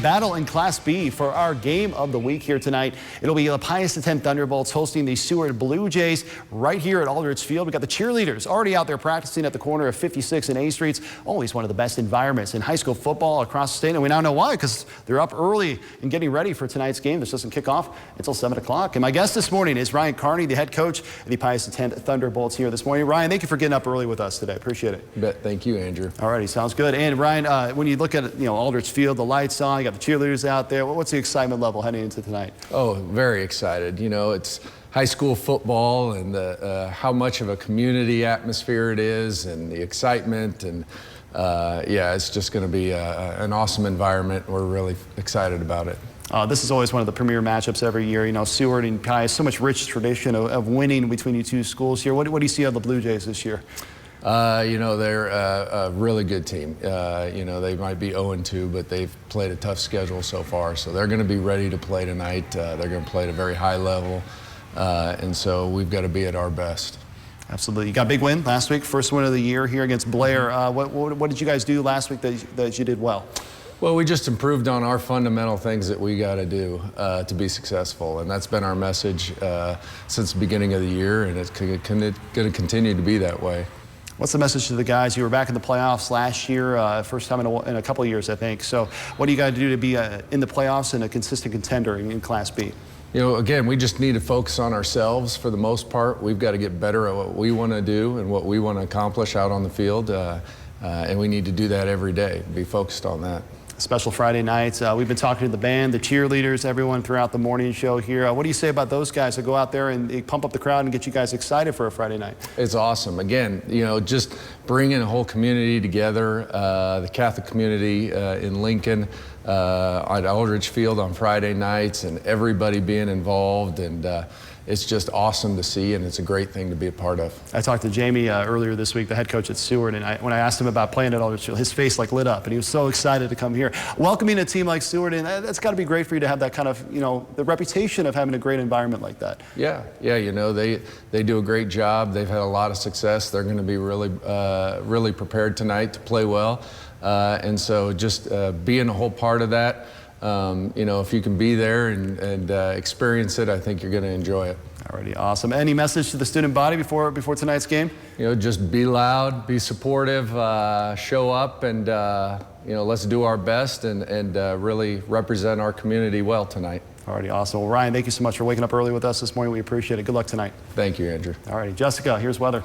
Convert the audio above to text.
Battle in Class B for our game of the week here tonight. It'll be the Pius X Thunderbolts hosting the Seward Blue Jays right here at Aldrich Field. We got the cheerleaders already out there practicing at the corner of 56 and A Streets. Always one of the best environments in high school football across the state, and we now know why, because they're up early and getting ready for tonight's game. This doesn't kick off until 7 o'clock. And my guest this morning is Ryan Kearney, the head coach of the Pius X Thunderbolts here this morning. Ryan, thank you for getting up early with us today. Appreciate it. You bet. Thank you, Andrew. All righty, sounds good. And Ryan, when you look at Aldrich Field, the lights on, you got the cheerleaders out there. What's the excitement level heading into tonight? Oh, very excited. You know, it's high school football and how much of a community atmosphere it is and the excitement. And yeah, it's just going to be an awesome environment. We're really excited about it. This is always one of the premier matchups every year. You know, Seward and Pius, so much rich tradition of winning between you two schools here. What do you see on the Blue Jays this year? You know, they're a really good team. You know, they might be 0-2, but they've played a tough schedule so far. So they're going to be ready to play tonight. They're going to play at a very high level. And so we've got to be at our best. Absolutely. You got a big win last week, first win of the year here against Blair. What did you guys do last week that you did well? Well, we just improved on our fundamental things that we got to do to be successful, and that's been our message since the beginning of the year, and it's going to continue to be that way. What's the message to the guys? You were back in the playoffs last year, first time in a couple of years, I think. So what do you got to do to be in the playoffs and a consistent contender in Class B? You know, again, we just need to focus on ourselves for the most part. We've got to get better at what we want to do and what we want to accomplish out on the field, and we need to do that every day, be focused on that. Special Friday nights. We've been talking to the band, the cheerleaders, everyone throughout the morning show here. What do you say about those guys that go out there and they pump up the crowd and get you guys excited for a Friday night? It's awesome. Again, you know, just bringing a whole community together, the Catholic community in Lincoln, at Aldrich Field on Friday nights, and everybody being involved, and it's just awesome to see, and it's a great thing to be a part of. I talked to Jamie earlier this week, the head coach at Seward, and when I asked him about playing at Aldrich Field, his face like lit up, and he was so excited to come here. Welcoming a team like Seward, and that's got to be great for you to have that kind of, you know, the reputation of having a great environment like that. Yeah, you know, they do a great job. They've had a lot of success. They're going to be really prepared tonight to play well, and so just being a whole part of that. You know, if you can be there and experience it, I think you're going to enjoy it. Alrighty, awesome. Any message to the student body before tonight's game? You know, just be loud, be supportive, show up, and you know, let's do our best and really represent our community well tonight. Alrighty, awesome. Well, Ryan, thank you so much for waking up early with us this morning. We appreciate it. Good luck tonight. Thank you, Andrew. Alrighty, Jessica, here's weather.